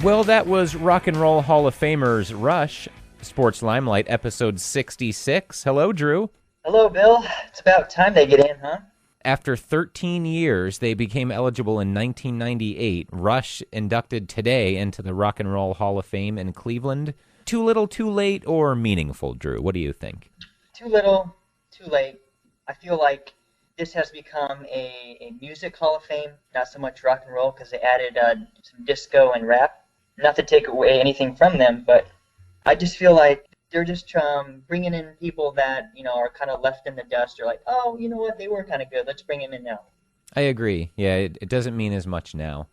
Well, that was Rock and Roll Hall of Famers Rush, Sports Limelight, episode 66. Hello, Drew. Hello, Bill. It's about time they get in, huh? After 13 years, they became eligible in 1998. Rush inducted today into the Rock and Roll Hall of Fame in Cleveland. Too little, too late, or meaningful, Drew? What do you think? Too little, too late. I feel like this has become a music Hall of Fame, not so much rock and roll, because they added some disco and rap. Not to take away anything from them, but I just feel like they're just bringing in people that, are kind of left in the dust. Or like, oh, you know what, they were kind of good. Let's bring them in now. I agree. Yeah, it doesn't mean as much now.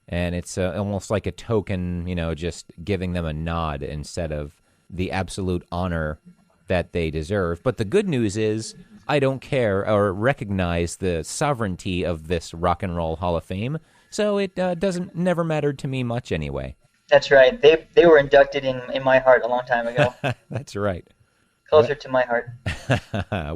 And it's almost like a token, just giving them a nod instead of the absolute honor that they deserve. But the good news is I don't care or recognize the sovereignty of this Rock and Roll Hall of Fame, so it never mattered to me much anyway. That's right. They were inducted in my heart a long time ago. That's right. Closer to my heart.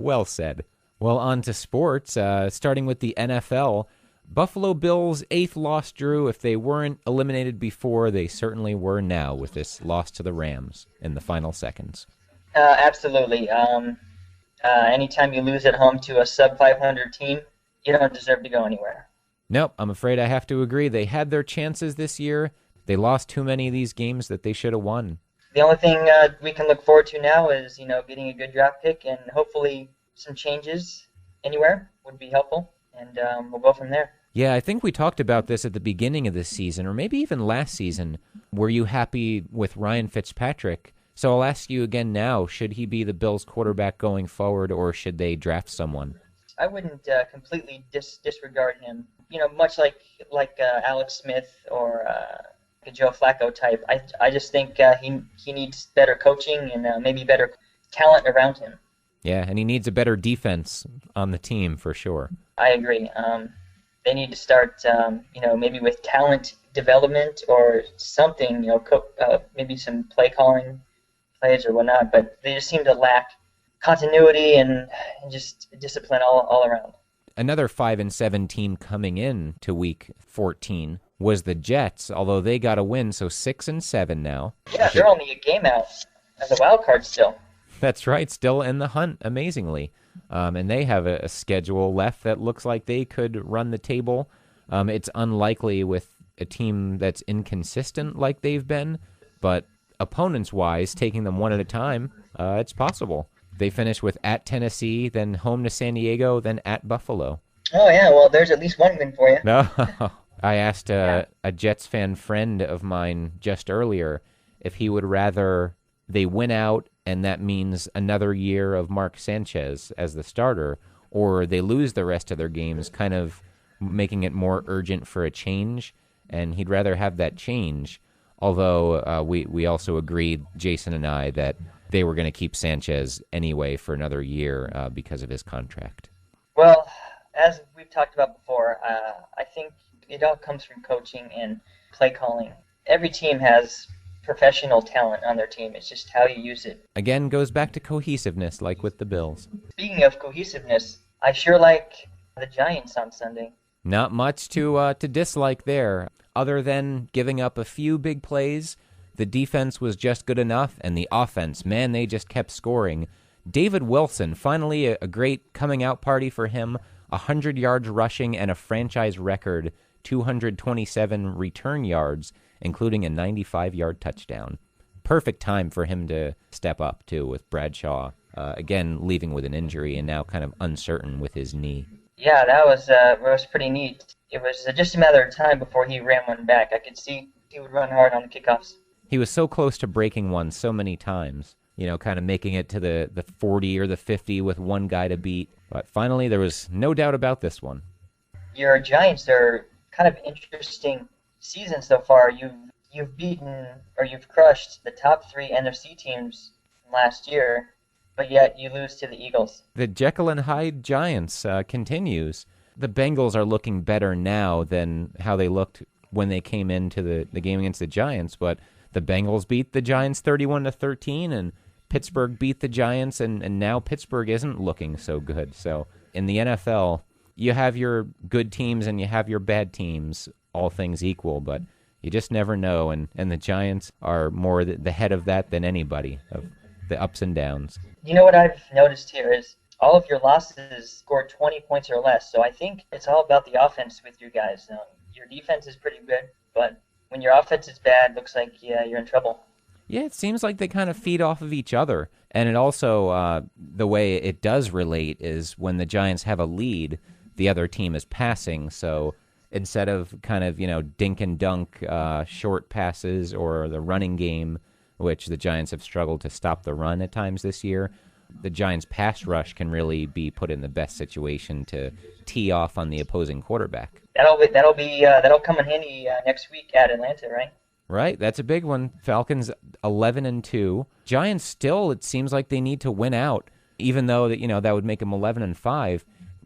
Well said. Well, on to sports, starting with the NFL. Buffalo Bills' 8th loss, Drew. If they weren't eliminated before, they certainly were now with this loss to the Rams in the final seconds. Absolutely. Anytime you lose at home to a sub-500 team, you don't deserve to go anywhere. Nope, I'm afraid I have to agree. They had their chances this year. They lost too many of these games that they should have won. The only thing we can look forward to now is, getting a good draft pick, and hopefully some changes anywhere would be helpful, and we'll go from there. Yeah, I think we talked about this at the beginning of this season, or maybe even last season. Were you happy with Ryan Fitzpatrick? So I'll ask you again now, should he be the Bills' quarterback going forward, or should they draft someone? I wouldn't completely disregard him. Much like Alex Smith or a Joe Flacco type. I just think he needs better coaching and maybe better talent around him. Yeah, and he needs a better defense on the team for sure. I agree. They need to start, maybe with talent development or something, maybe some play calling plays or whatnot, but they just seem to lack continuity and just discipline all around. Another 5-7 team coming in to week 14 was the Jets, although they got a win, so 6-7 now. Yeah, they're only a game out as a wild card still. That's right, still in the hunt, amazingly. And they have a schedule left that looks like they could run the table. It's unlikely with a team that's inconsistent like they've been, but opponents-wise, taking them one at a time, it's possible. They finish with at Tennessee, then home to San Diego, then at Buffalo. Oh, yeah, well, there's at least one win for you. No. I asked a Jets fan friend of mine just earlier if he would rather they win out and that means another year of Mark Sanchez as the starter, or they lose the rest of their games, kind of making it more urgent for a change, and he'd rather have that change, although we also agreed, Jason and I, that they were going to keep Sanchez anyway for another year because of his contract. Well, as we've talked about before, I think it all comes from coaching and play calling. Every team has professional talent on their team. It's just how you use it. Again, goes back to cohesiveness, like with the Bills. Speaking of cohesiveness, I sure like the Giants on Sunday. Not much to dislike there, other than giving up a few big plays. The defense was just good enough, and the offense, man, they just kept scoring. David Wilson, finally a great coming-out party for him, 100 yards rushing and a franchise record 227 return yards, including a 95-yard touchdown. Perfect time for him to step up, too, with Bradshaw, again, leaving with an injury and now kind of uncertain with his knee. Yeah, that was pretty neat. It was just a matter of time before he ran one back. I could see he would run hard on the kickoffs. He was so close to breaking one so many times, kind of making it to the 40 or the 50 with one guy to beat. But finally, there was no doubt about this one. Your Giants are kind of interesting season so far. You've beaten or you've crushed the top 3 NFC teams from last year, but yet you lose to the Eagles. The Jekyll and Hyde Giants continues. The Bengals are looking better now than how they looked when they came into the game against the Giants, but the Bengals beat the Giants 31-13, and Pittsburgh beat the Giants, and now Pittsburgh isn't looking so good. So in the NFL, you have your good teams and you have your bad teams, all things equal, but You just never know, and the Giants are more the head of that than anybody, of the ups and downs. You know what I've noticed here is all of your losses scored 20 points or less. So I think it's all about the offense with you guys. Your defense is pretty good, but when your offense is bad, looks like you're in trouble. Yeah, it seems like they kind of feed off of each other. And it also, the way it does relate is when the Giants have a lead, the other team is passing. So instead of kind of, dink and dunk short passes or the running game, which the Giants have struggled to stop the run at times this year, the Giants' pass rush can really be put in the best situation to tee off on the opposing quarterback. That'll come in handy next week at Atlanta, right? Right, that's a big one. Falcons 11-2. Giants still, it seems like they need to win out, even though that would make them 11-5.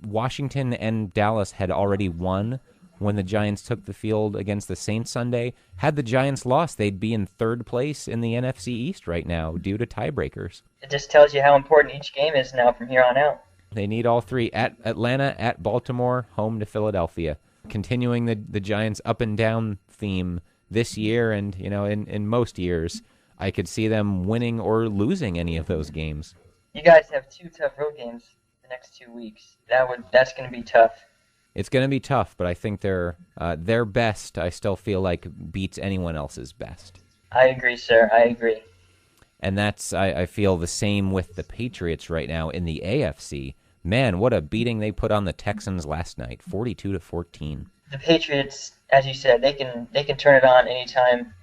Washington and Dallas had already won when the Giants took the field against the Saints Sunday. Had the Giants lost, they'd be in third place in the NFC East right now due to tiebreakers. It just tells you how important each game is now from here on out. They need all three. At Atlanta, at Baltimore, home to Philadelphia. Continuing the Giants up and down theme this year and, in most years, I could see them winning or losing any of those games. You guys have 2 tough road games the next 2 weeks. That's going to be tough. It's going to be tough, but I think their best, I still feel like, beats anyone else's best. I agree, sir. I agree. And that's, I feel, the same with the Patriots right now in the AFC. Man, what a beating they put on the Texans last night, 42-14. The Patriots, as you said, they can turn it on anytime,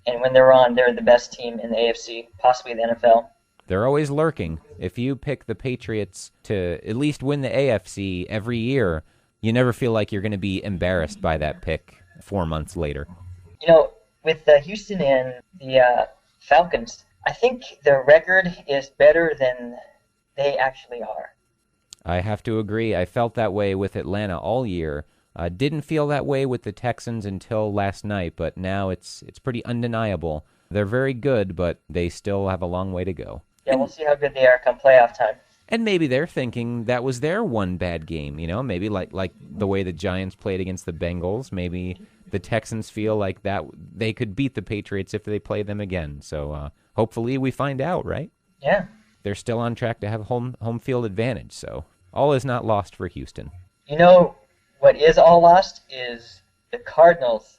and when they're on, they're the best team in the AFC, possibly the NFL. They're always lurking. If you pick the Patriots to at least win the AFC every year, you never feel like you're going to be embarrassed by that pick 4 months later. With Houston and the Falcons, I think their record is better than they actually are. I have to agree. I felt that way with Atlanta all year. Didn't feel that way with the Texans until last night, but now it's pretty undeniable. They're very good, but they still have a long way to go. Yeah, we'll see how good they are come playoff time. And maybe they're thinking that was their one bad game, maybe like the way the Giants played against the Bengals. Maybe the Texans feel like that they could beat the Patriots if they play them again. So hopefully we find out, right? Yeah. They're still on track to have home field advantage, so all is not lost for Houston. What is all lost is the Cardinals.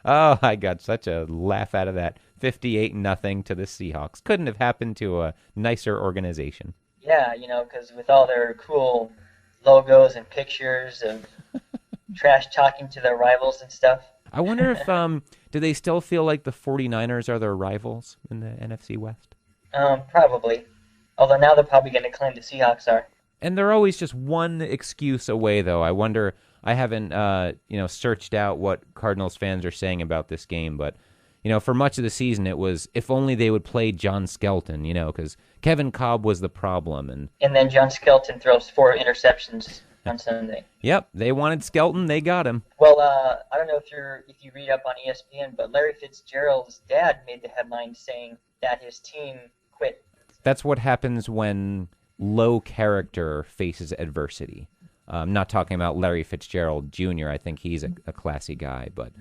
Oh, I got such a laugh out of that. 58-0 to the Seahawks. Couldn't have happened to a nicer organization. Yeah, because with all their cool logos and pictures of trash talking to their rivals and stuff. I wonder if, do they still feel like the 49ers are their rivals in the NFC West? Probably. Although now they're probably going to claim the Seahawks are. And they're always just one excuse away, though. I wonder, I haven't, searched out what Cardinals fans are saying about this game, but, for much of the season it was, if only they would play John Skelton, because Kevin Cobb was the problem. And then John Skelton throws 4 interceptions on Sunday. Yep, they wanted Skelton, they got him. Well, I don't know if you read up on ESPN, but Larry Fitzgerald's dad made the headline saying that his team quit. That's what happens when low character faces adversity. I'm not talking about Larry Fitzgerald Jr. I think he's a classy guy, but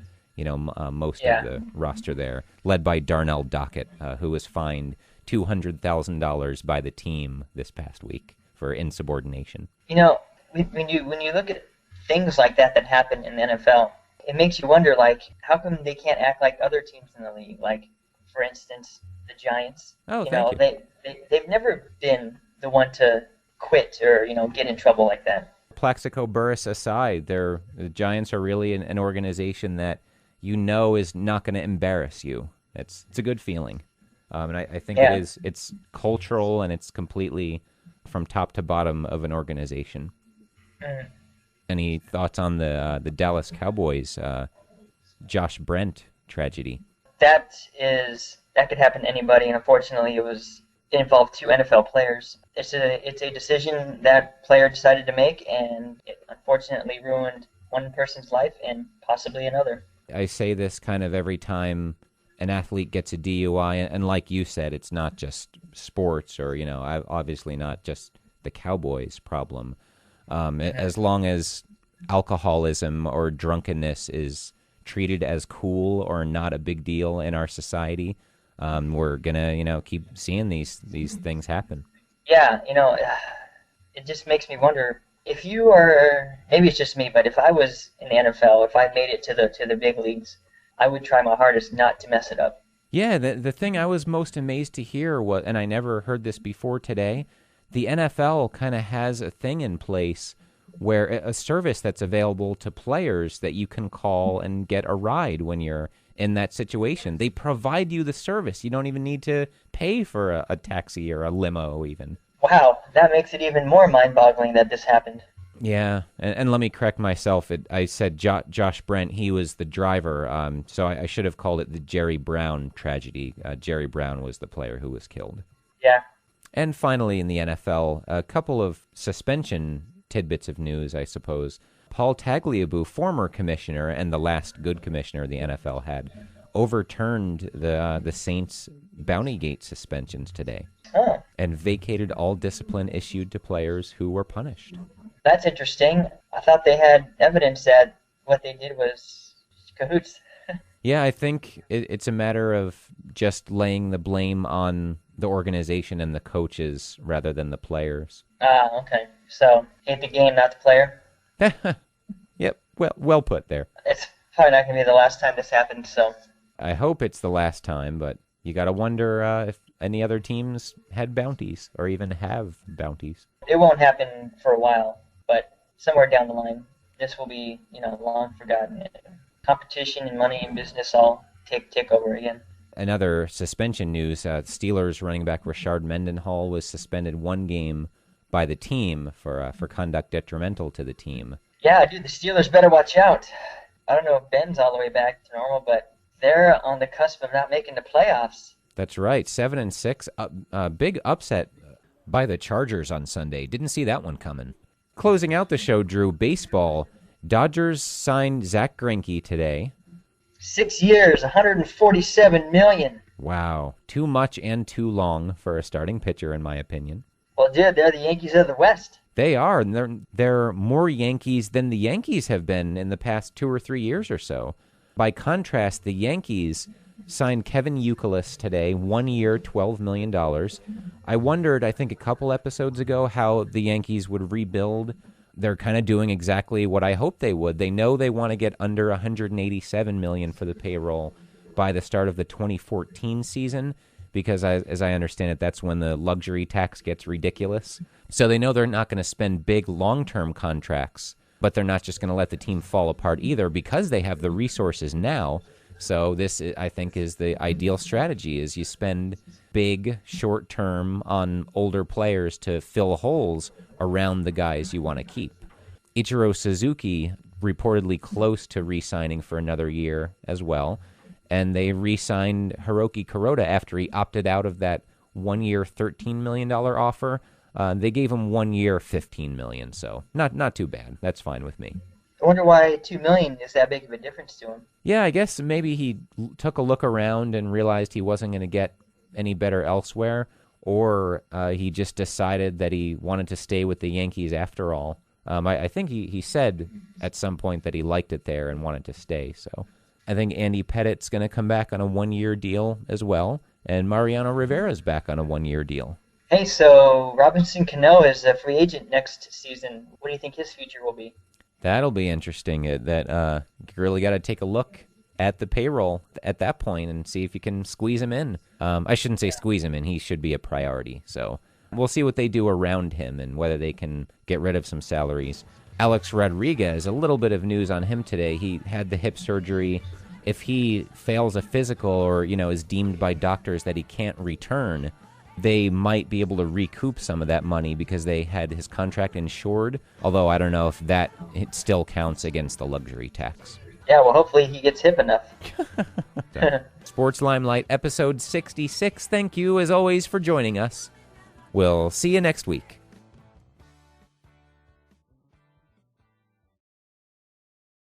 most of the roster there, led by Darnell Dockett, who was fined $200,000 by the team this past week for insubordination. When you look at things like that happen in the NFL, it makes you wonder, how come they can't act like other teams in the league? Like, for instance, the Giants. Oh, thank you. They've never been the one to quit or get in trouble like that. Plaxico Burress aside, the Giants are really an organization that is not going to embarrass you. It's a good feeling, and I think it's cultural and it's completely from top to bottom of an organization. Mm. Any thoughts on the Dallas Cowboys, Josh Brent tragedy? That could happen to anybody, and unfortunately, it involved 2 NFL players. It's a decision that player decided to make, and it unfortunately ruined one person's life and possibly another. I say this kind of every time an athlete gets a DUI, and like you said, it's not just sports or, obviously not just the Cowboys' problem. As long as alcoholism or drunkenness is treated as cool or not a big deal in our society, we're gonna keep seeing these things happen. Yeah, it just makes me wonder if you are, maybe it's just me, but if I was in the NFL, if I made it to the big leagues, I would try my hardest not to mess it up. Yeah, the thing I was most amazed to hear was, and I never heard this before today, the NFL kind of has a thing in place where a service that's available to players that you can call and get a ride when you're in that situation. They provide you the service. You don't even need to pay for a taxi or a limo even. Wow, that makes it even more mind-boggling that this happened. Yeah, and let me correct myself. I said Josh Brent, he was the driver, so I should have called it the Jerry Brown tragedy. Jerry Brown was the player who was killed. Yeah. And finally, in the NFL, a couple of suspension tidbits of news, I suppose. Paul Tagliabue, former commissioner and the last good commissioner the NFL had, overturned the Saints' Bountygate suspensions today and vacated all discipline issued to players who were punished. That's interesting. I thought they had evidence that what they did was cahoots. Yeah, I think it's a matter of just laying the blame on the organization and the coaches rather than the players. Okay. So, hate the game, not the player? Yep, well put there. It's probably not going to be the last time this happens, so. I hope it's the last time, but you got to wonder if any other teams had bounties or even have bounties. It won't happen for a while, but somewhere down the line, this will be, long forgotten. Competition and money and business all take over again. Another suspension news, Steelers running back Rashard Mendenhall was suspended 1 game by the team for conduct detrimental to the team. Yeah, dude, the Steelers better watch out. I don't know if Ben's all the way back to normal, but they're on the cusp of not making the playoffs. That's right, 7-6, big upset by the Chargers on Sunday. Didn't see that one coming. Closing out the show, Drew, baseball. Dodgers signed Zach Greinke today. 6 years, $147 million. Wow, too much and too long for a starting pitcher, in my opinion. Well, dude, they're the Yankees of the West. They are, and they're more Yankees than the Yankees have been in the past 2 or 3 years or so. By contrast, the Yankees signed Kevin Youkilis today, 1 year, $12 million. I wondered, I think a couple episodes ago, how the Yankees would rebuild. They're kind of doing exactly what I hoped they would. They know they want to get under $187 million for the payroll by the start of the 2014 season, because as I understand it, that's when the luxury tax gets ridiculous. So they know they're not going to spend big long-term contracts, but they're not just going to let the team fall apart either because they have the resources now. So this, I think, is the ideal strategy, is you spend big short-term on older players to fill holes around the guys you want to keep. Ichiro Suzuki reportedly close to re-signing for another year as well. And they re-signed Hiroki Kuroda after he opted out of that 1 year, $13 million offer. They gave him 1 year, $15 million, so not too bad. That's fine with me. I wonder why $2 million is that big of a difference to him. Yeah, I guess maybe he took a look around and realized he wasn't going to get any better elsewhere, or he just decided that he wanted to stay with the Yankees after all. I think he said at some point that he liked it there and wanted to stay, so I think Andy Pettit's going to come back on a 1 year deal as well, and Mariano Rivera's back on a 1 year deal. Hey, so Robinson Cano is a free agent next season. What do you think his future will be? That'll be interesting. That you really got to take a look at the payroll at that point and see if you can squeeze him in. I shouldn't say squeeze him in. He should be a priority. So we'll see what they do around him and whether they can get rid of some salaries. Alex Rodriguez, a little bit of news on him today. He had the hip surgery. If he fails a physical or, is deemed by doctors that he can't return, they might be able to recoup some of that money because they had his contract insured, although I don't know if it still counts against the luxury tax. Yeah, well, hopefully he gets hip enough. Sports Limelight, episode 66. Thank you, as always, for joining us. We'll see you next week.